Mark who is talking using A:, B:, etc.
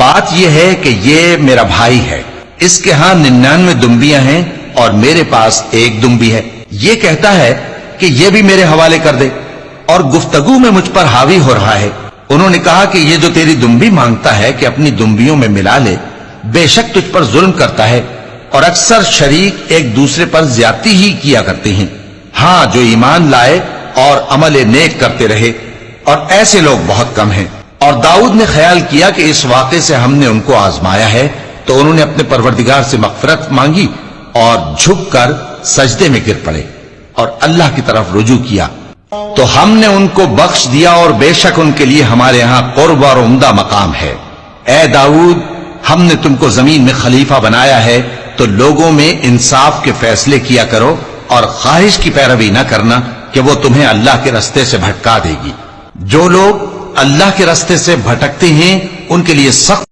A: بات یہ ہے کہ یہ میرا بھائی ہے، اس کے ہاں 99 دمبیاں ہیں اور میرے پاس ایک دمبی ہے۔ یہ کہتا ہے کہ یہ بھی میرے حوالے کر دے، اور گفتگو میں مجھ پر حاوی ہو رہا ہے۔ انہوں نے کہا کہ یہ جو تیری دمبی مانگتا ہے کہ اپنی دمبیوں میں ملا لے، بے شک تجھ پر ظلم کرتا ہے، اور اکثر شریک ایک دوسرے پر زیادتی ہی کیا کرتے ہیں۔ ہاں، جو ایمان لائے اور عمل نیک کرتے رہے، اور ایسے لوگ بہت کم ہیں۔ اور داؤد نے خیال کیا کہ اس واقعے سے ہم نے ان کو آزمایا ہے، تو انہوں نے اپنے پروردگار سے مغفرت مانگی اور جھک کر سجدے میں گر پڑے اور اللہ کی طرف رجوع کیا، تو ہم نے ان کو بخش دیا، اور بے شک ان کے لیے ہمارے ہاں قرب اور عمدہ مقام ہے۔ اے داؤد، ہم نے تم کو زمین میں خلیفہ بنایا ہے، تو لوگوں میں انصاف کے فیصلے کیا کرو، اور خواہش کی پیروی نہ کرنا کہ وہ تمہیں اللہ کے رستے سے بھٹکا دے گی۔ جو لوگ اللہ کے رستے سے بھٹکتے ہیں ان کے لیے سخت